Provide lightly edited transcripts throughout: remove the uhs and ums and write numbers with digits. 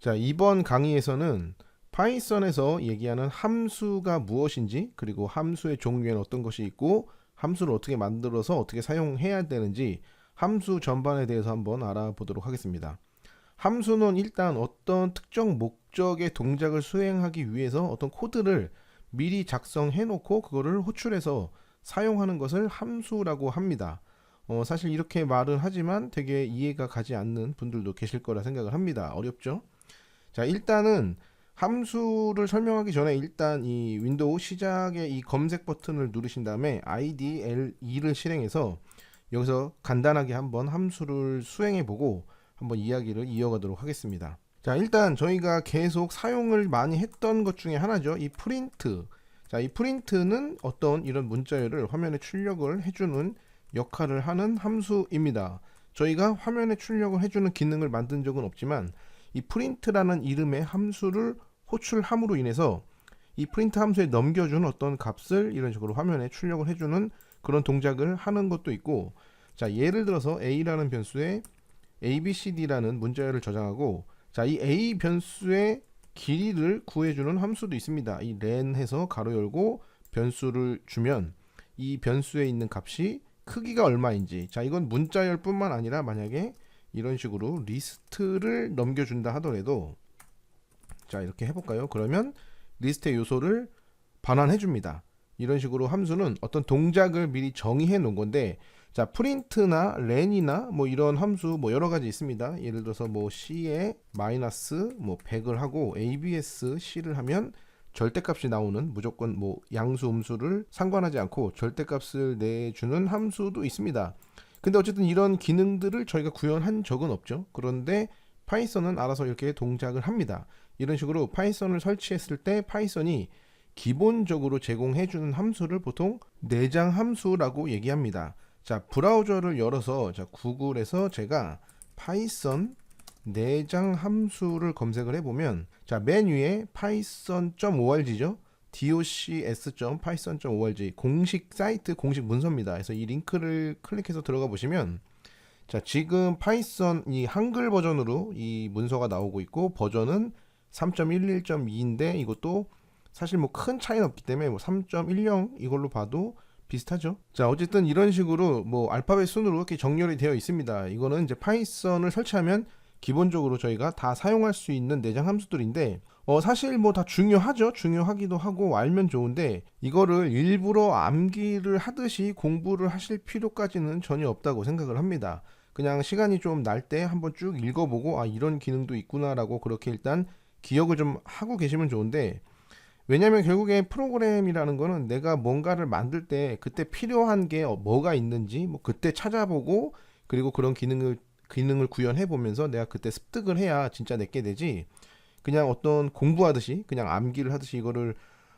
자, 이번 강의에서는 파이썬에서 얘기하는 함수가 무엇인지, 그리고 함수의 종류에는 어떤 것이 있고, 함수를 어떻게 만들어서 어떻게 사용해야 되는지, 함수 전반에 대해서 한번 알아보도록 하겠습니다. 함수는 일단 어떤 특정 목적의 동작을 수행하기 위해서 어떤 코드를 미리 작성해 놓고 그거를 호출해서 사용하는 것을 함수라고 합니다. 사실 이렇게 말은 하지만 되게 이해가 가지 않는 분들도 계실 거라 생각을 합니다. 어렵죠? 자, 일단은 함수를 설명하기 전에 일단 이 윈도우 시작의 이 검색 버튼을 누르신 다음에 IDLE를 실행해서 여기서 간단하게 한번 함수를 수행해 보고 한번 이야기를 이어가도록 하겠습니다. 자, 일단 저희가 계속 사용을 많이 했던 것 중에 하나죠. 이 프린트. 자, 이 프린트는 어떤 이런 문자열을 화면에 출력을 해주는 역할을 하는 함수입니다. 저희가 화면에 출력을 해주는 기능을 만든 적은 없지만 이 프린트라는 이름의 함수를 호출함으로 인해서 이 프린트 함수에 넘겨준 어떤 값을 이런 식으로 화면에 출력을 해주는 그런 동작을 하는 것도 있고, 자, 예를 들어서 a라는 변수에 abcd라는 문자열을 저장하고, 자, 이 a 변수의 길이를 구해주는 함수도 있습니다. 이 len 해서 가로 열고 변수를 주면 이 변수에 있는 값이 크기가 얼마인지, 자, 이건 문자열 뿐만 아니라 만약에 이런 식으로 리스트를 넘겨준다 하더라도, 자, 이렇게 해볼까요? 그러면 리스트의 요소를 반환해 줍니다. 이런 식으로 함수는 어떤 동작을 미리 정의해 놓은 건데, 자, 프린트나 렌이나 뭐 이런 함수 뭐 여러 가지 있습니다. 예를 들어서 뭐 c에 마이너스 뭐 100을 하고 abs c를 하면 절대값이 나오는, 무조건 뭐 양수 음수를 상관하지 않고 절대값을 내주는 함수도 있습니다. 근데 어쨌든 이런 기능들을 저희가 구현한 적은 없죠. 그런데 파이썬은 알아서 이렇게 동작을 합니다. 이런 식으로 파이썬을 설치했을 때 파이썬이 기본적으로 제공해주는 함수를 보통 내장 함수라고 얘기합니다. 자, 브라우저를 열어서, 자, 구글에서 제가 파이썬 내장 함수를 검색을 해보면, 자, 맨 위에 python.org죠. docs.python.org 공식 사이트, 공식 문서입니다. 그래서 이 링크를 클릭해서 들어가 보시면, 자, 지금 파이썬 이 한글 버전으로 이 문서가 나오고 있고, 버전은 3.11.2인데 이것도 사실 뭐 큰 차이는 없기 때문에 뭐 3.10 이걸로 봐도 비슷하죠. 자, 어쨌든 이런 식으로 뭐 알파벳 순으로 이렇게 정렬이 되어 있습니다. 이거는 이제 파이썬을 설치하면 기본적으로 저희가 다 사용할 수 있는 내장 함수들인데, 사실 뭐 다 중요하죠. 중요하기도 하고 알면 좋은데, 이거를 일부러 암기를 하듯이 공부를 하실 필요까지는 전혀 없다고 생각을 합니다. 그냥 시간이 좀 날 때 한번 쭉 읽어보고, 아, 이런 기능도 있구나라고 그렇게 일단 기억을 좀 하고 계시면 좋은데, 왜냐면 결국에 프로그램이라는 거는 내가 뭔가를 만들 때 그때 필요한 게 뭐가 있는지 뭐 그때 찾아보고, 그리고 그런 기능을 구현해 보면서 내가 그때 습득을 해야 진짜 내게 되지, 그냥 어떤 공부하듯이 그냥 암기를 하듯이 이거를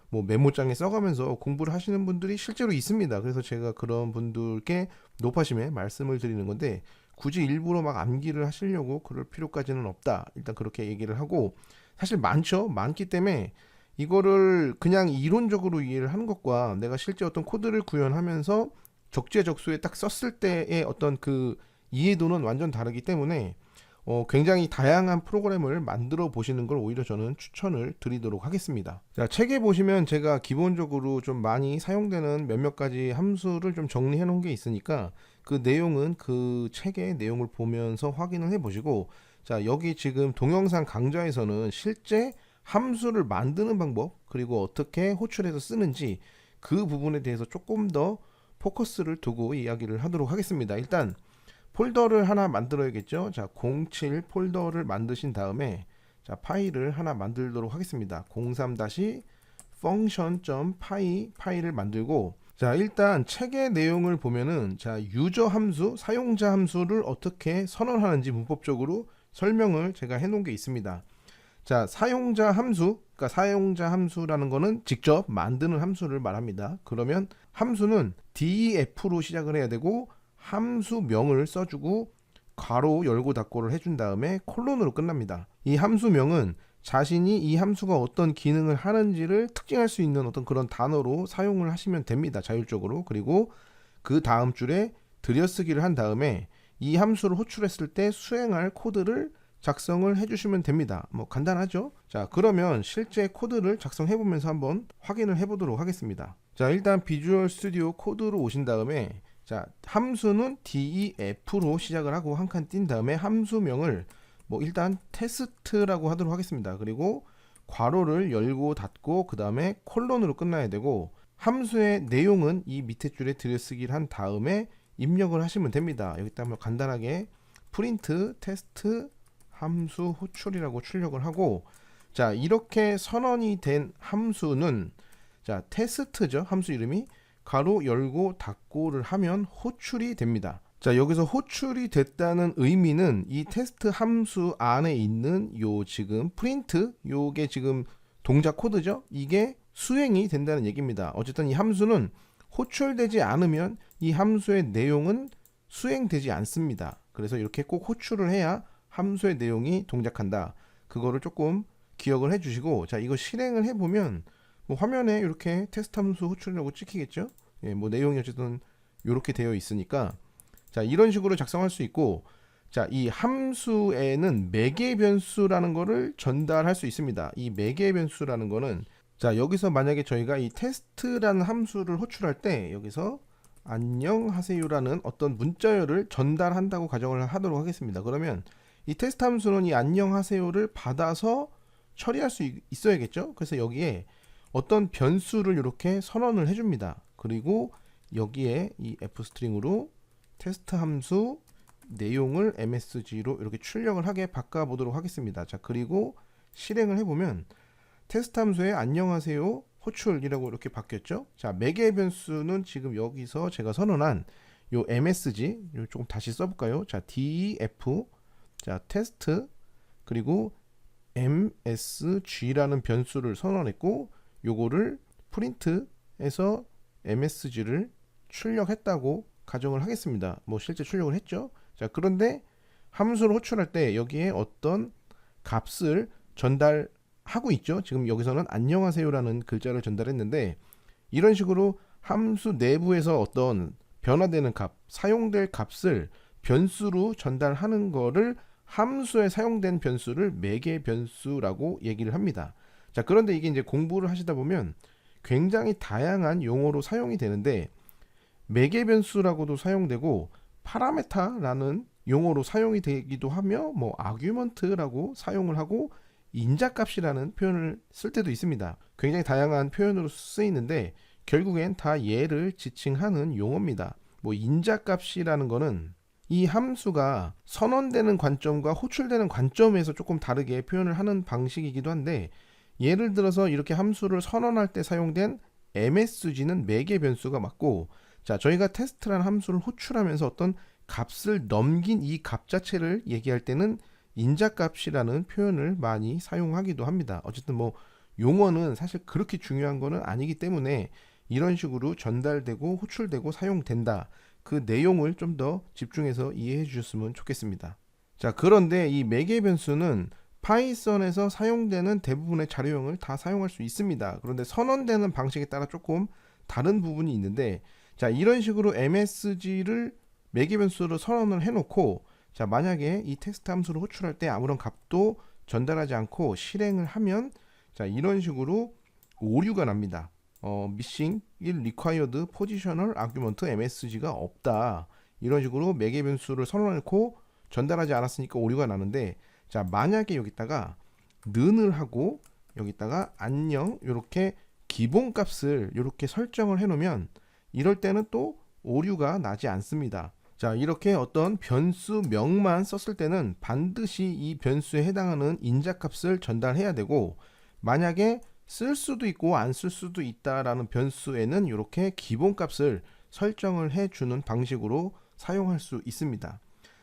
뭐 메모장에 써가면서 공부를 하시는 분들이 실제로 있습니다. 그래서 제가 그런 분들께 높아심에 말씀을 드리는 건데, 굳이 일부러 막 암기를 하시려고 그럴 필요까지는 없다. 일단 그렇게 얘기를 하고, 사실 많죠. 많기 때문에 이거를 그냥 이론적으로 이해를 하는 것과 내가 실제 어떤 코드를 구현하면서 적재적소에 딱 썼을 때의 어떤 그 이해도는 완전 다르기 때문에 굉장히 다양한 프로그램을 만들어 보시는 걸 오히려 저는 추천을 드리도록 하겠습니다. 자, 책에 보시면 제가 기본적으로 좀 많이 사용되는 몇몇 가지 함수를 좀 정리해 놓은 게 있으니까 그 내용은 그 책의 내용을 보면서 확인을 해 보시고, 자, 여기 지금 동영상 강좌에서는 실제 함수를 만드는 방법, 그리고 어떻게 호출해서 쓰는지 그 부분에 대해서 조금 더 포커스를 두고 이야기를 하도록 하겠습니다. 일단 폴더를 하나 만들어야겠죠. 자, 07 폴더를 만드신 다음에, 자, 파일을 하나 만들도록 하겠습니다. 03-function.py 파일을 만들고, 자, 일단 책의 내용을 보면은, 자, 유저 함수, 사용자 함수를 어떻게 선언하는지 문법적으로 설명을 제가 해놓은 게 있습니다. 자, 사용자 함수, 그러니까 사용자 함수라는 거는 직접 만드는 함수를 말합니다. 그러면 함수는 def로 시작을 해야 되고, 함수명을 써주고 괄호 열고 닫고를 해준 다음에 콜론으로 끝납니다. 이 함수명은 자신이 이 함수가 어떤 기능을 하는지를 특징할 수 있는 어떤 그런 단어로 사용을 하시면 됩니다. 자율적으로. 그리고 그 다음 줄에 들여쓰기를 한 다음에 이 함수를 호출했을 때 수행할 코드를 작성을 해주시면 됩니다. 뭐 간단하죠? 자, 그러면 실제 코드를 작성해 보면서 한번 확인을 해 보도록 하겠습니다. 자, 일단 비주얼 스튜디오 코드로 오신 다음에, 자, 함수는 def로 시작을 하고 한 칸 띈 다음에 함수명을 뭐 일단 테스트라고 하도록 하겠습니다. 그리고 괄호를 열고 닫고 그 다음에 콜론으로 끝나야 되고, 함수의 내용은 이 밑에 줄에 들여쓰기를 한 다음에 입력을 하시면 됩니다. 여기다 한번 간단하게 프린트 테스트 함수 호출이라고 출력을 하고, 자, 이렇게 선언이 된 함수는, 자, 테스트죠. 함수 이름이 가로 열고 닫고를 하면 호출이 됩니다. 자, 여기서 호출이 됐다는 의미는 이 테스트 함수 안에 있는 요 지금 프린트, 요게 지금 동작 코드죠. 이게 수행이 된다는 얘기입니다. 어쨌든 이 함수는 호출되지 않으면 이 함수의 내용은 수행되지 않습니다. 그래서 이렇게 꼭 호출을 해야 함수의 내용이 동작한다. 그거를 조금 기억을 해주시고, 자, 이거 실행을 해보면 뭐 화면에 이렇게 테스트 함수 호출이라고 찍히겠죠. 예, 뭐 내용이 어쨌든 이렇게 되어 있으니까, 자, 이런 식으로 작성할 수 있고, 자, 이 함수에는 매개 변수라는 거를 전달할 수 있습니다. 이 매개 변수라는 거는, 자, 여기서 만약에 저희가 이 테스트라는 함수를 호출할 때 여기서 안녕하세요라는 어떤 문자열을 전달한다고 가정을 하도록 하겠습니다. 그러면 이 테스트 함수는 이 안녕하세요를 받아서 처리할 수 있어야겠죠. 그래서 여기에 어떤 변수를 이렇게 선언을 해줍니다. 그리고 여기에 이 f스트링으로 테스트 함수 내용을 msg로 이렇게 출력을 하게 바꿔보도록 하겠습니다. 자, 그리고 실행을 해보면 테스트 함수에 안녕하세요 호출이라고 이렇게 바뀌었죠. 자, 매개 변수는 지금 여기서 제가 선언한 요 msg, 요 조금 다시 써볼까요? 자, def, 자, 테스트, 그리고 msg라는 변수를 선언했고, 요거를 프린트에서 msg를 출력했다고 가정을 하겠습니다. 뭐 실제 출력을 했죠. 자, 그런데 함수를 호출할 때 여기에 어떤 값을 전달하고 있죠. 지금 여기서는 안녕하세요라는 글자를 전달했는데, 이런 식으로 함수 내부에서 어떤 변화되는 값, 사용될 값을 변수로 전달하는 거를 함수에 사용된 변수를 매개 변수라고 얘기를 합니다. 자, 그런데 이게 이제 공부를 하시다 보면 굉장히 다양한 용어로 사용이 되는데, 매개 변수라고도 사용되고 파라메타라는 용어로 사용이 되기도 하며, 뭐 아규먼트라고 사용을 하고 인자값이라는 표현을 쓸 때도 있습니다. 굉장히 다양한 표현으로 쓰이는데 결국엔 다 얘를 지칭하는 용어입니다. 뭐 인자값이라는 거는 이 함수가 선언되는 관점과 호출되는 관점에서 조금 다르게 표현을 하는 방식이기도 한데, 예를 들어서 이렇게 함수를 선언할 때 사용된 msg는 매개 변수가 맞고, 자, 저희가 테스트라는 함수를 호출하면서 어떤 값을 넘긴 이 값 자체를 얘기할 때는 인자값이라는 표현을 많이 사용하기도 합니다. 어쨌든 뭐 용어는 사실 그렇게 중요한 거는 아니기 때문에 이런 식으로 전달되고 호출되고 사용된다. 그 내용을 좀 더 집중해서 이해해 주셨으면 좋겠습니다. 자, 그런데 이 매개 변수는 파이썬에서 사용되는 대부분의 자료형을 다 사용할 수 있습니다. 그런데 선언되는 방식에 따라 조금 다른 부분이 있는데, 자, 이런 식으로 msg를 매개 변수로 선언을 해놓고, 자, 만약에 이 테스트 함수를 호출할 때 아무런 값도 전달하지 않고 실행을 하면, 자, 이런 식으로 오류가 납니다. missing required positional argument msg가 없다. 이런 식으로 매개 변수를 선언해놓고 전달하지 않았으니까 오류가 나는데, 자, 만약에 여기다가 는을 하고 여기다가 안녕 이렇게 기본값을 이렇게 설정을 해놓으면 이럴 때는 또 오류가 나지 않습니다. 자, 이렇게 어떤 변수명만 썼을 때는 반드시 이 변수에 해당하는 인자값을 전달해야 되고, 만약에 쓸 수도 있고 안 쓸 수도 있다라는 변수에는 이렇게 기본값을 설정을 해주는 방식으로 사용할 수 있습니다.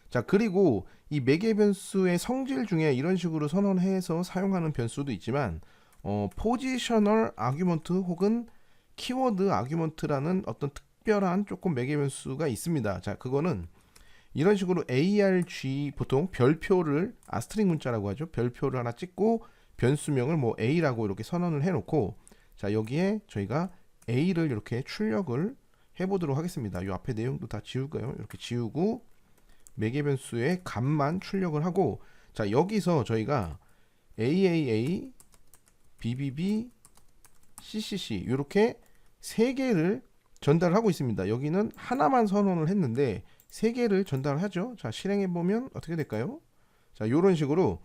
자, 그리고 이 매개 변수의 성질 중에 이런 식으로 선언해서 사용하는 변수도 있지만, 포지셔널 아규먼트 혹은 키워드 아규먼트라는 어떤 특별한 조금 매개 변수가 있습니다. 자, 그거는 이런 식으로 arg, 보통 별표를 스트링 문자라고 하죠. 별표를 하나 찍고 변수명을 뭐 a라고 이렇게 선언을 해놓고, 자, 여기에 저희가 a를 이렇게 출력을 해보도록 하겠습니다. 이 앞에 내용도 다 지울까요? 이렇게 지우고 매개 변수의 값만 출력을 하고, 자, 여기서 저희가 AAA, BBB, CCC 이렇게 세 개를 전달하고 있습니다. 여기는 하나만 선언을 했는데 세 개를 전달하죠. 자, 실행해 보면 어떻게 될까요? 자, 이런 식으로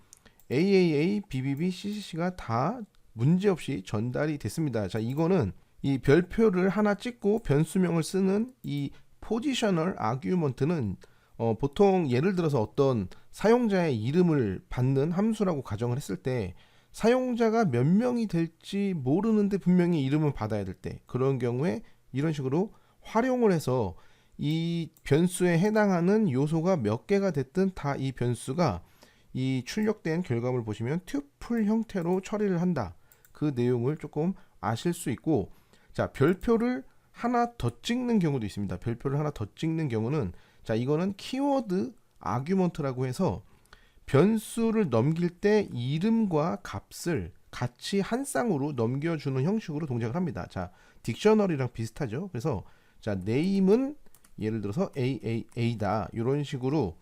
AAA, BBB, CCC가 다 문제없이 전달이 됐습니다. 자, 이거는 이 별표를 하나 찍고 변수명을 쓰는 이 포지셔널 아규먼트는 보통 예를 들어서 어떤 사용자의 이름을 받는 함수라고 가정을 했을 때 사용자가 몇 명이 될지 모르는데 분명히 이름은 받아야 될 때, 그런 경우에 이런 식으로 활용을 해서 이 변수에 해당하는 요소가 몇 개가 됐든 다 이 변수가 이 출력된 결과물을 보시면 튜플 형태로 처리를 한다. 그 내용을 조금 아실 수 있고, 자, 별표를 하나 더 찍는 경우도 있습니다. 별표를 하나 더 찍는 경우는, 자, 이거는 키워드 아규먼트라고 해서 변수를 넘길 때 이름과 값을 같이 한 쌍으로 넘겨주는 형식으로 동작을 합니다. 자, 딕셔너리랑 비슷하죠. 그래서 자, name은 예를 들어서 AAA다. 이런 식으로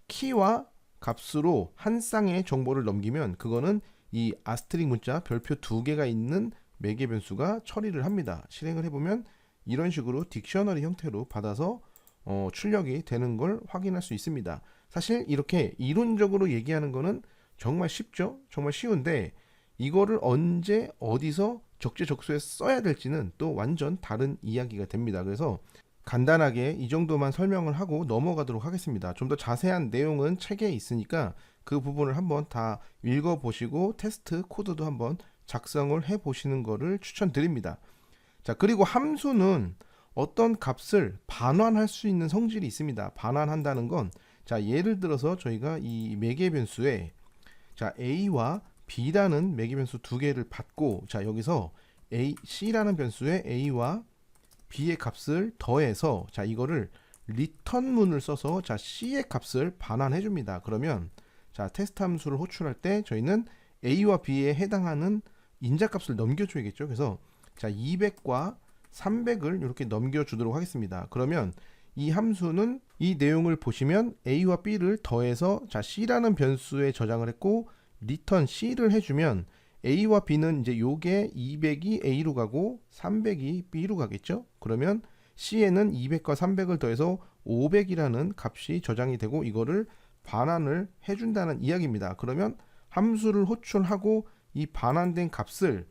키와 값으로 한 쌍의 정보를 넘기면 그거는 이 아스트릭 문자 별표 두 개가 있는 매개 변수가 처리를 합니다. 실행을 해보면 이런 식으로 딕셔너리 형태로 받아서 출력이 되는 걸 확인할 수 있습니다. 사실 이렇게 이론적으로 얘기하는 거는 정말 쉽죠. 정말 쉬운데 이거를 언제 어디서 적재적소에 써야 될지는 또 완전 다른 이야기가 됩니다. 그래서 간단하게 이 정도만 설명을 하고 넘어가도록 하겠습니다. 좀 더 자세한 내용은 책에 있으니까 그 부분을 한번 다 읽어보시고 테스트 코드도 한번 작성을 해보시는 것을 추천드립니다. 자, 그리고 함수는 어떤 값을 반환할 수 있는 성질이 있습니다. 반환한다는 건, 자, 예를 들어서 저희가 이 매개 변수에 자, A와 B라는 매개 변수 두 개를 받고, 자, 여기서 C라는 변수에 A와 B의 값을 더해서, 자, 이거를 리턴문을 써서 자, C의 값을 반환해 줍니다. 그러면 자, 테스트 함수를 호출할 때 저희는 A와 B에 해당하는 인자값을 넘겨줘야겠죠. 그래서 자, 200과 300을 이렇게 넘겨주도록 하겠습니다. 그러면 이 함수는 이 내용을 보시면 A와 B를 더해서 자, C라는 변수에 저장을 했고 리턴 C를 해주면 A와 B는 이제 요게 200이 A로 가고 300이 B로 가겠죠. 그러면 C에는 200과 300을 더해서 500이라는 값이 저장이 되고 이거를 반환을 해준다는 이야기입니다. 그러면 함수를 호출하고 이 반환된 값을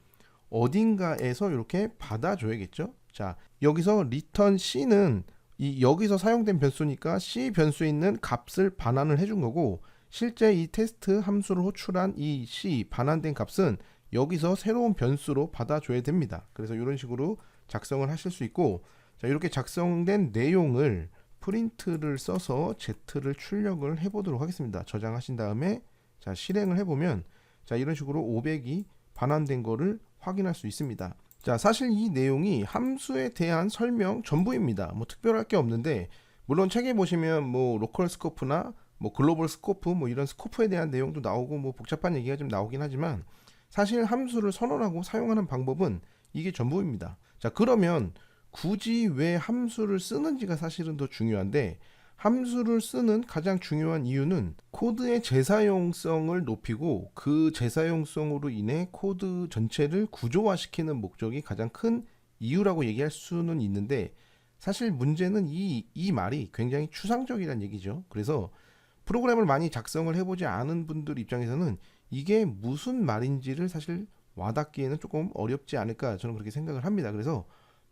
어딘가에서 이렇게 받아줘야겠죠. 자, 여기서 리턴 C는 이 여기서 사용된 변수니까 C 변수에 있는 값을 반환을 해준 거고, 실제 이 테스트 함수를 호출한 이 C 반환된 값은 여기서 새로운 변수로 받아줘야 됩니다. 그래서 이런 식으로 작성을 하실 수 있고, 자, 이렇게 작성된 내용을 프린트를 써서 Z를 출력을 해보도록 하겠습니다. 저장하신 다음에 자, 실행을 해보면 자, 이런 식으로 500이 반환된 거를 확인할 수 있습니다. 자, 사실 이 내용이 함수에 대한 설명 전부입니다. 뭐 특별할 게 없는데, 물론 책에 보시면 뭐 로컬 스코프나 뭐 글로벌 스코프 뭐 이런 스코프에 대한 내용도 나오고 뭐 복잡한 얘기가 좀 나오긴 하지만 사실 함수를 선언하고 사용하는 방법은 이게 전부입니다. 자, 그러면 굳이 왜 함수를 쓰는지가 사실은 더 중요한데, 함수를 쓰는 가장 중요한 이유는 코드의 재사용성을 높이고 그 재사용성으로 인해 코드 전체를 구조화시키는 목적이 가장 큰 이유라고 얘기할 수는 있는데, 사실 문제는 이 말이 굉장히 추상적이라는 얘기죠. 그래서 프로그램을 많이 작성을 해보지 않은 분들 입장에서는 이게 무슨 말인지를 사실 와닿기에는 조금 어렵지 않을까, 저는 그렇게 생각을 합니다. 그래서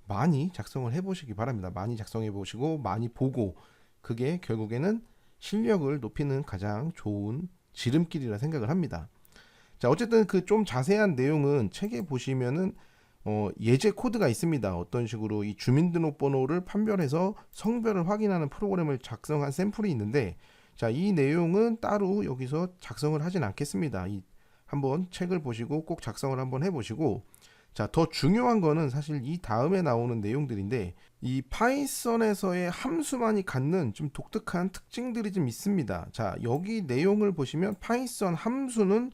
많이 작성을 해보시기 바랍니다. 많이 작성해 보시고 많이 보고, 그게 결국에는 실력을 높이는 가장 좋은 지름길이라 생각을 합니다. 자, 어쨌든 그 좀 자세한 내용은 책에 보시면은 예제 코드가 있습니다. 어떤 식으로 이 주민등록번호를 판별해서 성별을 확인하는 프로그램을 작성한 샘플이 있는데, 자, 이 내용은 따로 여기서 작성을 하진 않겠습니다. 한번 책을 보시고 꼭 작성을 한번 해보시고, 자, 더 중요한 거는 사실 이 다음에 나오는 내용들인데, 이 파이썬에서의 함수만이 갖는 좀 독특한 특징들이 좀 있습니다. 자, 여기 내용을 보시면 파이썬 함수는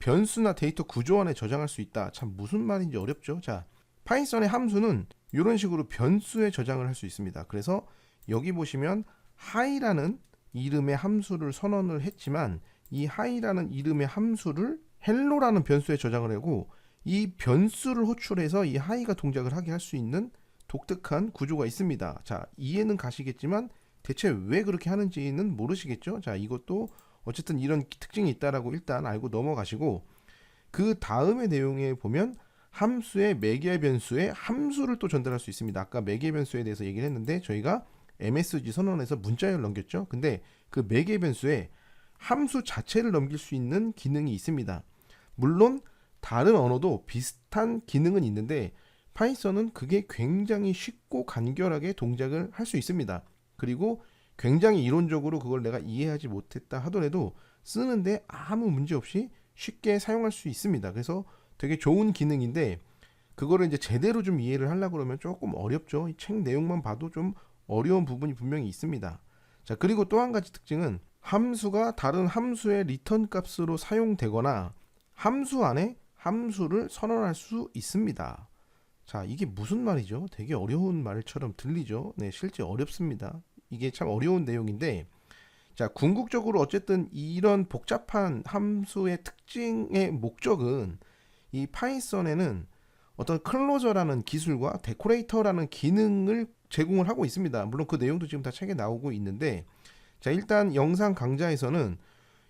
변수나 데이터 구조 안에 저장할 수 있다. 참 무슨 말인지 어렵죠. 자, 파이썬의 함수는 이런 식으로 변수에 저장을 할 수 있습니다. 그래서 여기 보시면 hi라는 이름의 함수를 선언을 했지만 이 high라는 이름의 함수를 hello라는 변수에 저장을 하고 이 변수를 호출해서 이 high가 동작을 하게 할 수 있는 독특한 구조가 있습니다. 자, 이해는 가시겠지만 대체 왜 그렇게 하는지는 모르시겠죠? 자, 이것도 어쨌든 이런 특징이 있다라고 일단 알고 넘어가시고, 그 다음의 내용에 보면 함수의 매개 변수에 함수를 또 전달할 수 있습니다. 아까 매개 변수에 대해서 얘기를 했는데 저희가 MSG 선언에서 문자열을 넘겼죠. 근데 그 매개 변수에 함수 자체를 넘길 수 있는 기능이 있습니다. 물론 다른 언어도 비슷한 기능은 있는데 파이썬은 그게 굉장히 쉽고 간결하게 동작을 할 수 있습니다. 그리고 굉장히 이론적으로 그걸 내가 이해하지 못했다 하더라도 쓰는데 아무 문제 없이 쉽게 사용할 수 있습니다. 그래서 되게 좋은 기능인데 그거를 이제 제대로 좀 이해를 하려고 그러면 조금 어렵죠. 이 책 내용만 봐도 좀 어려운 부분이 분명히 있습니다. 자, 그리고 또 한 가지 특징은 함수가 다른 함수의 리턴 값으로 사용되거나 함수 안에 함수를 선언할 수 있습니다. 자, 이게 무슨 말이죠? 되게 어려운 말처럼 들리죠? 네, 실제 어렵습니다. 이게 참 어려운 내용인데, 자, 궁극적으로 어쨌든 이런 복잡한 함수의 특징의 목적은 이 파이썬에는 어떤 클로저라는 기술과 데코레이터라는 기능을 제공을 하고 있습니다. 물론 그 내용도 지금 다 책에 나오고 있는데, 자, 일단 영상 강좌에서는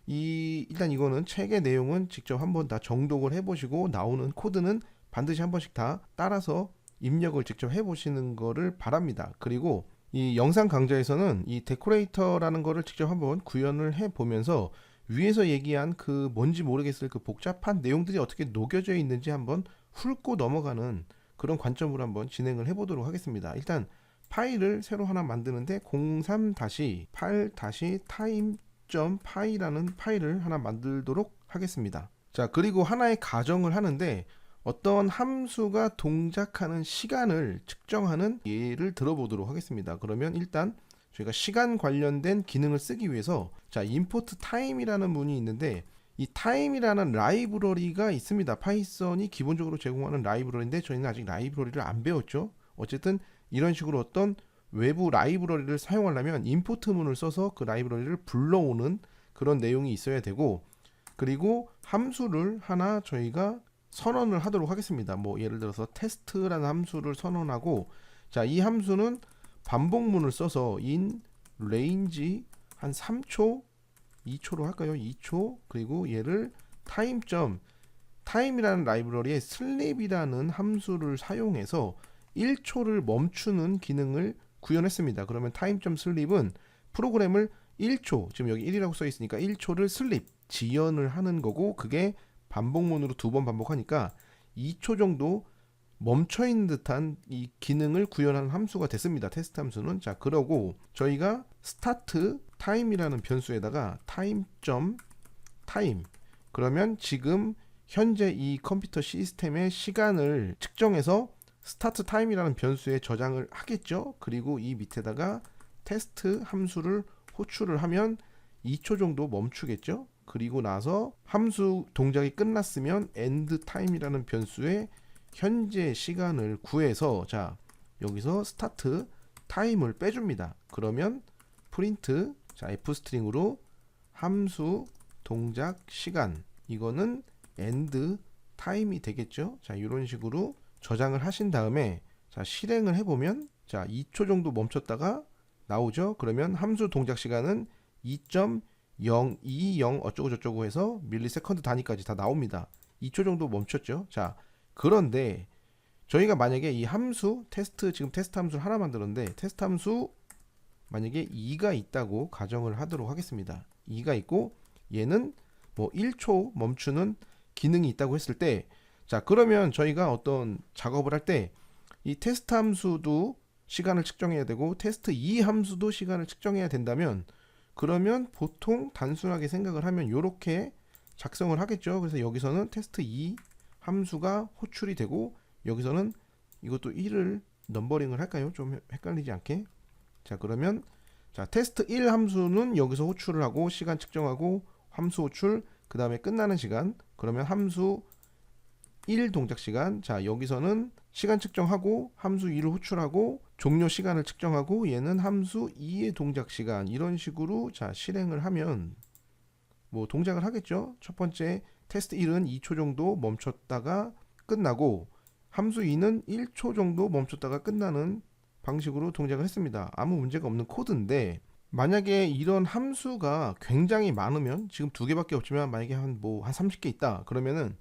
일단 이거는 책의 내용은 직접 한번 다 정독을 해보시고 나오는 코드는 반드시 한 번씩 다 따라서 입력을 직접 해보시는 거를 바랍니다. 그리고 이 영상 강좌에서는 이 데코레이터라는 거를 직접 한번 구현을 해보면서 위에서 얘기한 그 뭔지 모르겠을 그 복잡한 내용들이 어떻게 녹여져 있는지 한번 훑고 넘어가는 그런 관점으로 한번 진행을 해보도록 하겠습니다. 일단 파일을 새로 하나 만드는데 03-8-time.py라는 파일을 하나 만들도록 하겠습니다. 자, 그리고 하나의 가정을 하는데 어떤 함수가 동작하는 시간을 측정하는 예를 들어보도록 하겠습니다. 그러면 일단 저희가 시간 관련된 기능을 쓰기 위해서 자, import time이라는 문이 있는데 이 time이라는 라이브러리가 있습니다. 파이썬이 기본적으로 제공하는 라이브러리인데 저희는 아직 라이브러리를 안 배웠죠. 어쨌든 이런 식으로 어떤 외부 라이브러리를 사용하려면 import 문을 써서 그 라이브러리를 불러오는 그런 내용이 있어야 되고, 그리고 함수를 하나 저희가 선언을 하도록 하겠습니다. 뭐 예를 들어서 테스트라는 함수를 선언하고, 자, 이 함수는 반복문을 써서 in range 한 3초 2초로 할까요? 2초. 그리고 얘를 time이라는 라이브러리에 sleep이라는 함수를 사용해서 1초를 멈추는 기능을 구현했습니다. 그러면 time.sleep은 프로그램을 1초, 지금 여기 1이라고 써 있으니까 1초를 sleep 지연을 하는 거고, 그게 반복문으로 2번 반복하니까 2초 정도 멈춰 있는 듯한 이 기능을 구현하는 함수가 됐습니다. 테스트 함수는. 자, 그러고 저희가 start time이라는 변수에다가 time.time 그러면 지금 현재 이 컴퓨터 시스템의 시간을 측정해서 start time이라는 변수에 저장을 하겠죠. 그리고 이 밑에다가 테스트 함수를 호출을 하면 2초 정도 멈추겠죠. 그리고 나서 함수 동작이 끝났으면 end time이라는 변수에 현재 시간을 구해서 자, 여기서 start time을 빼줍니다. 그러면 print 자, f스트링으로 함수 동작 시간, 이거는 end time이 되겠죠. 자, 이런 식으로 저장을 하신 다음에 자, 실행을 해보면 자, 2초 정도 멈췄다가 나오죠. 그러면 함수 동작 시간은 2.020 어쩌고 저쩌고 해서 밀리세컨드 단위까지 다 나옵니다. 2초 정도 멈췄죠. 자, 그런데 저희가 만약에 이 함수 지금 테스트 함수를 하나 만들었는데 테스트 함수 만약에 2가 있다고 가정을 하도록 하겠습니다. 2가 있고 얘는 뭐 1초 멈추는 기능이 있다고 했을 때, 자, 그러면 저희가 어떤 작업을 할 때 이 테스트 함수도 시간을 측정해야 되고 테스트 2 함수도 시간을 측정해야 된다면, 그러면 보통 단순하게 생각을 하면 이렇게 작성을 하겠죠. 그래서 여기서는 테스트 2 함수가 호출이 되고 여기서는 이것도 1을 넘버링을 할까요? 좀 헷갈리지 않게. 자, 그러면 자, 테스트 1 함수는 여기서 호출을 하고 시간 측정하고 함수 호출, 그 다음에 끝나는 시간, 그러면 함수 1 동작 시간, 자, 여기서는 시간 측정하고 함수 2를 호출하고 종료 시간을 측정하고 얘는 함수 2의 동작 시간, 이런 식으로 자, 실행을 하면 뭐 동작을 하겠죠. 첫 번째 테스트 1은 2초 정도 멈췄다가 끝나고 함수 2는 1초 정도 멈췄다가 끝나는 방식으로 동작을 했습니다. 아무 문제가 없는 코드인데 만약에 이런 함수가 굉장히 많으면 지금 두 개밖에 없지만 만약에 한 30개 있다 그러면은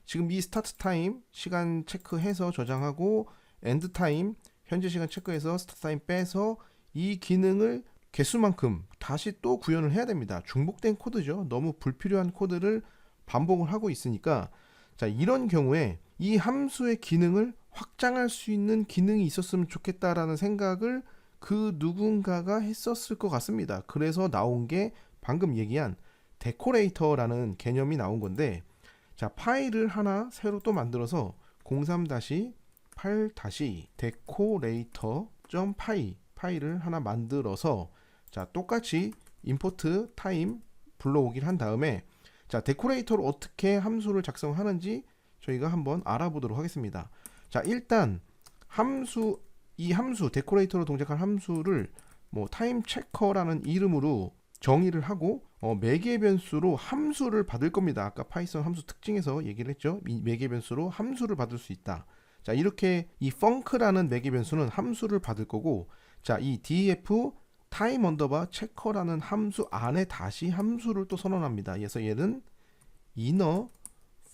지금 이 스타트 타임 시간 체크해서 저장하고 엔드 타임 현재 시간 체크해서 스타트 타임 빼서 이 기능을 개수만큼 다시 또 구현을 해야 됩니다. 중복된 코드죠. 너무 불필요한 코드를 반복을 하고 있으니까 자, 이런 경우에 이 함수의 기능을 확장할 수 있는 기능이 있었으면 좋겠다라는 생각을 그 누군가가 했었을 것 같습니다. 그래서 나온 게 방금 얘기한 데코레이터라는 개념이 나온 건데 자, 파일을 하나 새로 또 만들어서 03-8-decorator.py 파일을 하나 만들어서 자, 똑같이 import time 불러오기를 한 다음에 자, 데코레이터로 어떻게 함수를 작성하는지 저희가 한번 알아보도록 하겠습니다. 자, 일단 이 함수 데코레이터로 동작한 함수를 뭐 타임 체커라는 이름으로 정의를 하고 매개 변수로 함수를 받을 겁니다. 아까 파이썬 함수 특징에서 얘기를 했죠. 이 매개 변수로 함수를 받을 수 있다. 자, 이렇게 이 func라는 매개 변수는 함수를 받을 거고 자, 이 def time 언더바 체커라는 함수 안에 다시 함수를 또 선언합니다. 그래서 얘는 inner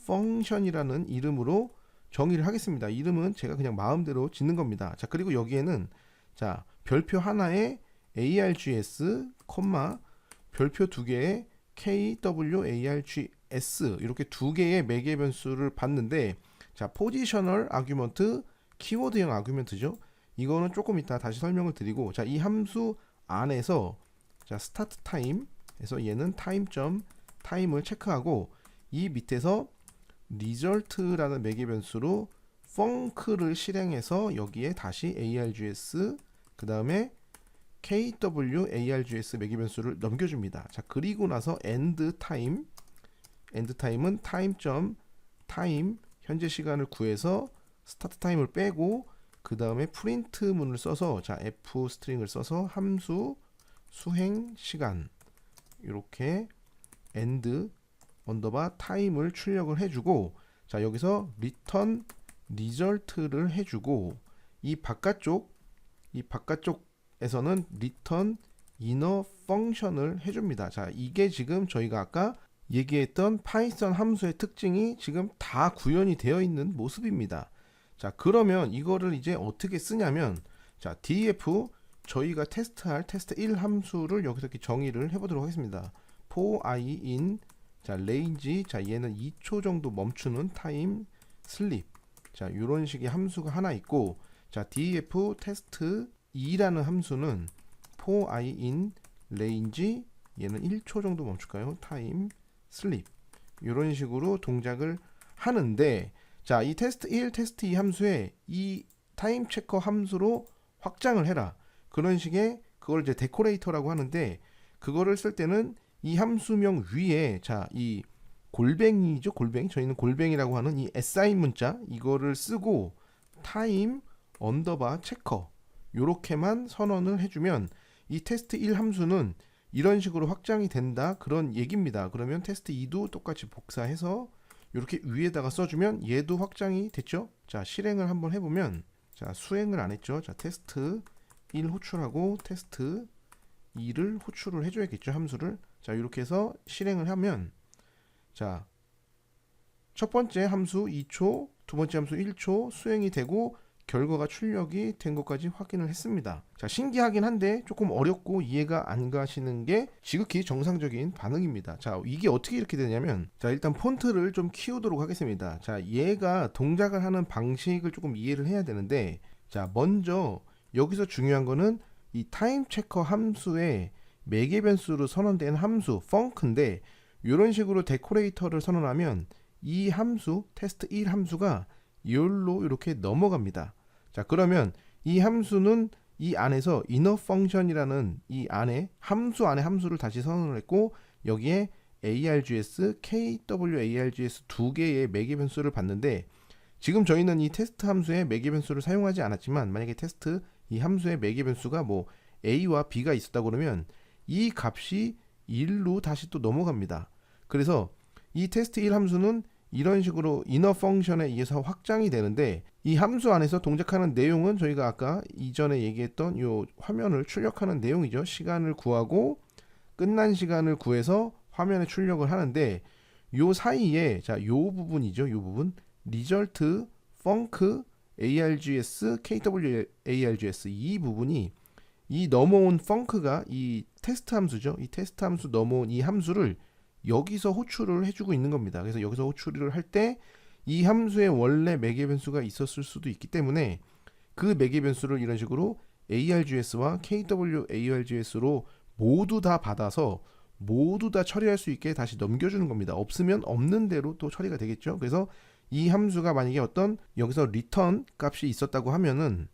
function이라는 이름으로 정의를 하겠습니다. 이름은 제가 그냥 마음대로 짓는 겁니다. 자, 그리고 여기에는 자, 별표 하나에 args, 별표 두 개에 kwargs 이렇게 두 개의 매개 변수를 받는데 자, 포지셔널 아규먼트, 키워드형 아규먼트죠. 이거는 조금 이따 다시 설명을 드리고 자, 이 함수 안에서 자, 스타트 타임에서 얘는 타임을 체크하고 이 밑에서 result라는 매개 변수로 func를 실행해서 여기에 다시 args 그 다음에 kwargs 매개 변수를 넘겨줍니다. 자, 그리고 나서 end time은 time 현재 시간을 구해서 스타트 타임을 빼고 그 다음에 프린트 문을 써서 자, f 스트링을 써서 함수 수행 시간 이렇게 end 언더바 타임을 출력을 해주고 자, 여기서 return result를 해주고 이 바깥쪽에서는 return inner function을 해줍니다. 자, 이게 지금 저희가 아까 얘기했던 파이썬 함수의 특징이 지금 다 구현이 되어 있는 모습입니다. 자, 그러면 이거를 이제 어떻게 쓰냐면 자, def 저희가 테스트할 테스트 1 함수를 여기서 이렇게 정의를 해보도록 하겠습니다. for I in 자, range 자, 얘는 2초 정도 멈추는 타임 슬립 자, 이런 식의 함수가 하나 있고 자, def 테스트 2라는 함수는 for I in range 얘는 1초 정도 멈출까요? 타임 슬립 이런 식으로 동작을 하는데 자, 이 테스트 1, 테스트 2 함수에 이 타임 체커 함수로 확장을 해라. 그런 식의 그걸 이제 데코레이터라고 하는데 그거를 쓸 때는 이 함수명 위에 자, 이 골뱅이죠. 골뱅이. 저희는 골뱅이라고 하는 이 assign 문자 이거를 쓰고 타임 언더바 체커 요렇게만 선언을 해주면 이 테스트 1 함수는 이런 식으로 확장이 된다 그런 얘기입니다. 그러면 테스트 2도 똑같이 복사해서 이렇게 위에다가 써주면 얘도 확장이 됐죠. 자, 실행을 한번 해보면 자, 수행을 안 했죠. 자, 테스트 1 호출하고 테스트 2를 호출을 해줘야겠죠. 함수를. 자, 이렇게 해서 실행을 하면 자, 첫 번째 함수 2초, 두 번째 함수 1초 수행이 되고 결과가 출력이 된 것까지 확인을 했습니다. 자, 신기하긴 한데 조금 어렵고 이해가 안 가시는 게 지극히 정상적인 반응입니다. 자, 이게 어떻게 이렇게 되냐면 자, 일단 폰트를 좀 키우도록 하겠습니다. 자, 얘가 동작을 하는 방식을 조금 이해를 해야 되는데 자, 먼저 여기서 중요한 거는 이 타임 체커 함수의 매개 변수로 선언된 함수 func인데 이런 식으로 데코레이터를 선언하면 이 함수 테스트 1 함수가 이걸로 이렇게 넘어갑니다. 자, 그러면 이 함수는 이 안에서 inner function이라는 이 안에 함수 안에 함수를 다시 선언을 했고 여기에 args, kwargs 두 개의 매개 변수를 받는데 지금 저희는 이 테스트 함수의 매개 변수를 사용하지 않았지만 만약에 테스트 이 함수의 매개 변수가 뭐 a와 b가 있었다 그러면 이 값이 1로 다시 또 넘어갑니다. 그래서 이 테스트 1 함수는 이런 식으로 inner function에 의해서 확장이 되는데, 이 함수 안에서 동작하는 내용은 저희가 아까 이전에 얘기했던 요 화면을 출력하는 내용이죠. 시간을 구하고 끝난 시간을 구해서 화면에 출력을 하는데, 요 사이에 요 부분이죠. 요 부분 result, func, args, kwargs 이 부분이, 이 넘어온 func가 이 테스트 함수죠. 이 테스트 함수 넘어온 이 함수를 여기서 호출을 해주고 있는 겁니다. 그래서 여기서 호출을 할 때 이 함수의 원래 매개 변수가 있었을 수도 있기 때문에 그 매개 변수를 이런 식으로 args와 kwargs로 모두 다 받아서 모두 다 처리할 수 있게 다시 넘겨주는 겁니다. 없으면 없는 대로 또 처리가 되겠죠. 그래서 이 함수가 만약에 어떤 여기서 return 값이 있었다고 하면은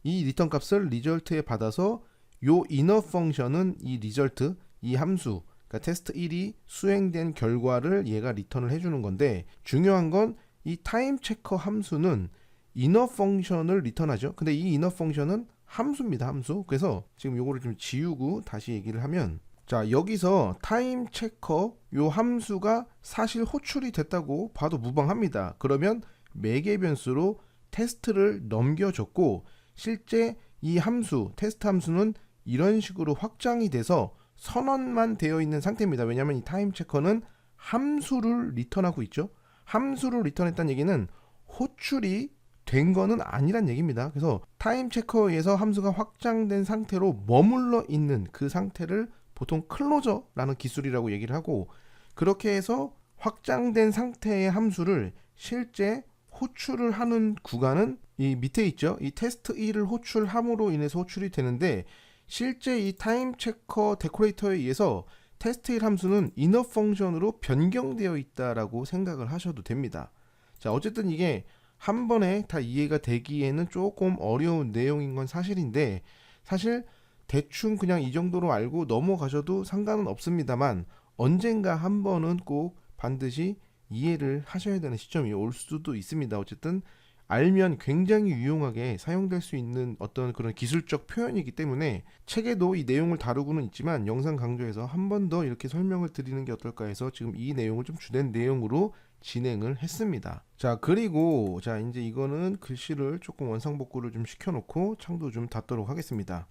이 return 값을 result에 받아서 요 inner function은 이 result, 이 함수, 그러니까 테스트 1이 수행된 결과를 얘가 리턴을 해주는 건데, 중요한 건 이 타임 체커 함수는 inner function을 리턴하죠. 근데 이 inner function은 함수입니다. 함수. 그래서 지금 요거를 좀 지우고 다시 얘기를 하면, 자 여기서 타임 체커 요 함수가 사실 호출이 됐다고 봐도 무방합니다. 그러면 매개 변수로 테스트를 넘겨줬고, 실제 이 함수 테스트 함수는 이런 식으로 확장이 돼서 선언만 되어 있는 상태입니다. 왜냐하면 이 타임 체커는 함수를 리턴하고 있죠. 함수를 리턴했다는 얘기는 호출이 된 거는 아니란 얘기입니다. 그래서 타임 체커에서 함수가 확장된 상태로 머물러 있는 그 상태를 보통 클로저라는 기술이라고 얘기를 하고, 그렇게 해서 확장된 상태의 함수를 실제 호출을 하는 구간은 이 밑에 있죠. 이 테스트 1을 호출함으로 인해서 호출이 되는데, 실제 이 타임 체커 데코레이터에 의해서 테스트 1 함수는 inner function으로 변경되어 있다라고 생각을 하셔도 됩니다. 자, 어쨌든 이게 한 번에 다 이해가 되기에는 조금 어려운 내용인 건 사실인데, 사실 대충 그냥 이 정도로 알고 넘어가셔도 상관은 없습니다만, 언젠가 한 번은 꼭 반드시 이해를 하셔야 되는 시점이 올 수도 있습니다. 어쨌든 알면 굉장히 유용하게 사용될 수 있는 어떤 그런 기술적 표현이기 때문에 책에도 이 내용을 다루고는 있지만, 영상 강좌에서 한 번 더 이렇게 설명을 드리는 게 어떨까 해서 지금 이 내용을 좀 주된 내용으로 진행을 했습니다. 자, 그리고 자 이제 이거는 글씨를 조금 원상복구를 좀 시켜놓고 창도 좀 닫도록 하겠습니다.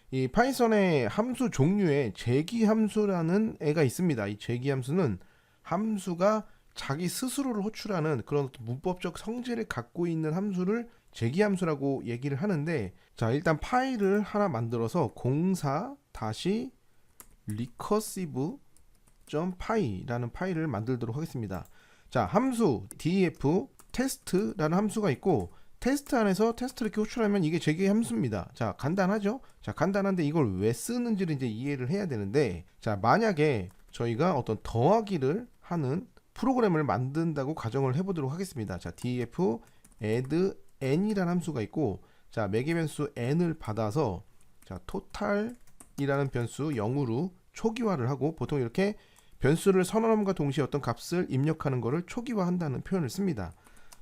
이 파이썬의 함수 종류에 제기 함수라는 애가 있습니다. 이 제기 함수는 함수가 자기 스스로를 호출하는 그런 문법적 성질을 갖고 있는 함수를 제기 함수라고 얘기를 하는데, 자 일단 파일을 하나 만들어서 공사-recursive.py라는 파일을 만들도록 하겠습니다. 자, 함수 def test라는 함수가 있고, 테스트 안에서 테스트를 이렇게 호출하면 이게 제기 함수입니다. 자, 간단하죠? 자, 간단한데 이걸 왜 쓰는지를 이제 이해를 해야 되는데, 자 만약에 저희가 어떤 더하기를 하는 프로그램을 만든다고 가정을 해보도록 하겠습니다. 자, def add n이라는 함수가 있고, 자 매개 변수 n을 받아서 자 total이라는 변수 0으로 초기화를 하고, 보통 이렇게 변수를 선언함과 동시에 어떤 값을 입력하는 것을 초기화한다는 표현을 씁니다.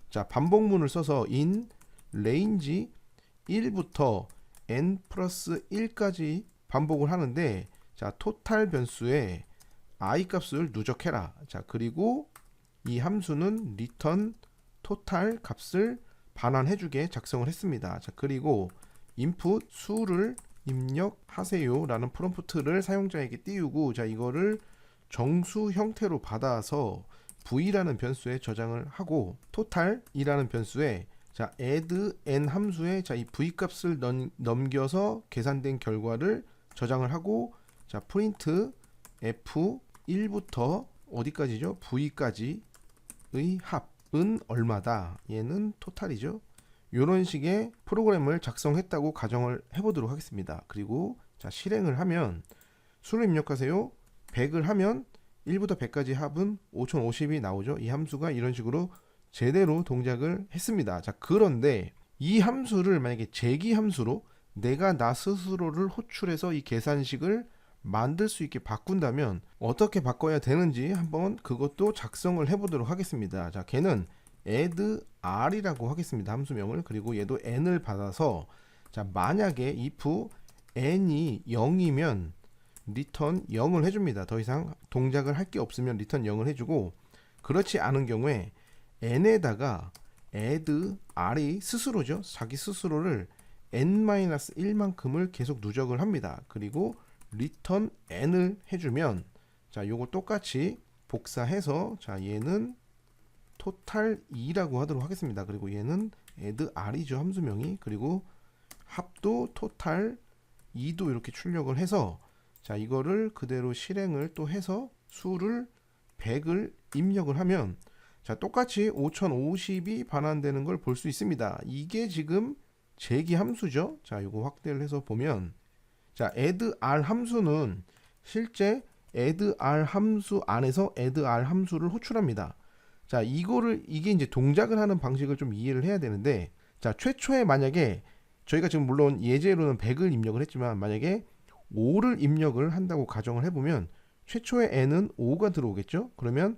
자, 반복문을 써서 in range 1부터 n 플러스 1까지 반복을 하는데, 자 total 변수에 i 값을 누적해라. 자, 그리고 이 함수는 return total 값을 반환해주게 작성을 했습니다. 자, 그리고 input 수를 입력하세요 라는 프롬프트를 사용자에게 띄우고, 자 이거를 정수 형태로 받아서 v라는 변수에 저장을 하고, total이라는 변수에 자 add n 함수에 자 이 v 값을 넘겨서 계산된 결과를 저장을 하고, 자 print f 1부터 어디까지죠? v까지의 합은 얼마다. 얘는 토탈이죠. 이런 식의 프로그램을 작성했다고 가정을 해보도록 하겠습니다. 그리고 자 실행을 하면 수를 입력하세요. 100을 하면 1부터 100까지 합은 5050이 나오죠. 이 함수가 이런 식으로 제대로 동작을 했습니다. 자, 그런데 이 함수를 만약에 제기 함수로 내가 나 스스로를 호출해서 이 계산식을 만들 수 있게 바꾼다면 어떻게 바꿔야 되는지 한번 그것도 작성을 해보도록 하겠습니다. 자, 걔는 add r이라고 하겠습니다. 함수명을. 그리고 얘도 n을 받아서 자 만약에 if n이 0이면 return 0을 해줍니다. 더 이상 동작을 할 게 없으면 return 0을 해주고, 그렇지 않은 경우에 n에다가 add r이 스스로죠. 자기 스스로를 n-1만큼을 계속 누적을 합니다. 그리고 return n을 해주면, 자, 요거 똑같이 복사해서, 자, 얘는 total 2라고 하도록 하겠습니다. 그리고 얘는 add r이죠, 함수명이. 그리고 합도 total 2도 이렇게 출력을 해서, 자, 이거를 그대로 실행을 또 해서 수를 100을 입력을 하면, 자, 똑같이 5050이 반환되는 걸 볼 수 있습니다. 이게 지금 제기 함수죠. 자, 이거 확대를 해서 보면, 자, add r 함수는 실제 add r 함수 안에서 add r 함수를 호출합니다. 자, 이게 이제 동작을 하는 방식을 좀 이해를 해야 되는데, 자, 최초에 만약에 저희가 지금 물론 예제로는 100을 입력을 했지만, 만약에 5를 입력을 한다고 가정을 해보면 최초에 n은 5가 들어오겠죠. 그러면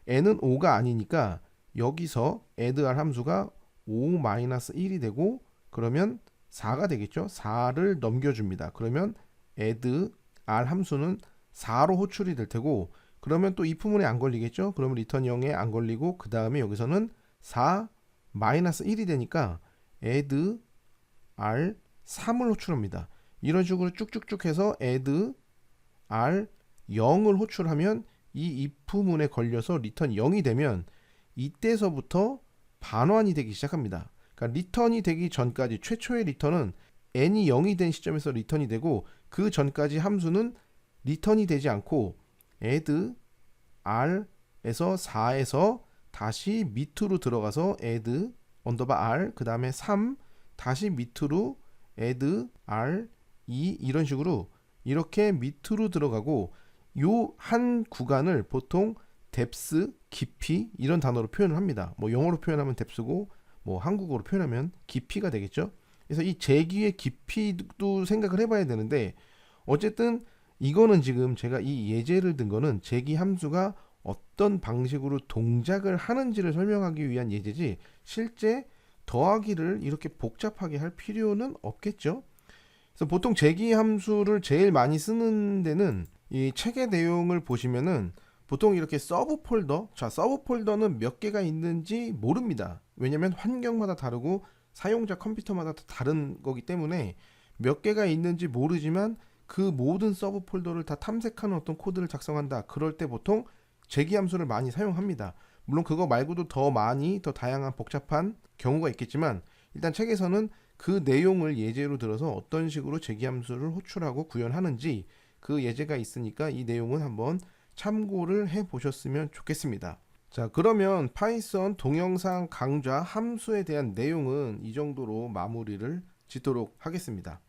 n은 5가 아니니까 여기서 add r 함수가 5-1이 되고, 그러면 4가 되겠죠. 4를 넘겨줍니다. 그러면 add r 함수는 4로 호출이 될 테고, 그러면 또 if문에 안 걸리겠죠. 그러면 return 0에 안 걸리고, 그 다음에 여기서는 4-1이 되니까 add r 3을 호출합니다. 이런 식으로 쭉쭉쭉 해서 add r 0을 호출하면 이 if문에 걸려서 return 0이 되면 이때서부터 반환이 되기 시작합니다. 그러니까 리턴이 되기 전까지 최초의 리턴은 n이 0이 된 시점에서 리턴이 되고, 그 전까지 함수는 리턴이 되지 않고 add r에서 4에서 다시 밑으로 들어가서 add r 그 다음에 3 다시 밑으로 add r 2 이런 식으로 이렇게 밑으로 들어가고, 요 한 구간을 보통 depth, 깊이 이런 단어로 표현을 합니다. 뭐 영어로 표현하면 depth고, 뭐 한국어로 표현하면 깊이가 되겠죠. 그래서 이 제기의 깊이도 생각을 해봐야 되는데, 어쨌든 이거는 지금 제가 이 예제를 든 거는 제기 함수가 어떤 방식으로 동작을 하는지를 설명하기 위한 예제지, 실제 더하기를 이렇게 복잡하게 할 필요는 없겠죠. 그래서 보통 제기 함수를 제일 많이 쓰는 데는 이 책의 내용을 보시면은 보통 이렇게 서브 폴더, 자, 서브 폴더는 몇 개가 있는지 모릅니다. 왜냐면 환경마다 다르고 사용자 컴퓨터마다 다른 거기 때문에 몇 개가 있는지 모르지만 그 모든 서브 폴더를 다 탐색하는 어떤 코드를 작성한다. 그럴 때 보통 제기 함수를 많이 사용합니다. 물론 그거 말고도 더 많이 더 다양한 복잡한 경우가 있겠지만, 일단 책에서는 그 내용을 예제로 들어서 어떤 식으로 제기 함수를 호출하고 구현하는지 그 예제가 있으니까 이 내용은 한번 참고를 해 보셨으면 좋겠습니다. 자, 그러면 파이썬 동영상 강좌 함수에 대한 내용은 이 정도로 마무리를 짓도록 하겠습니다.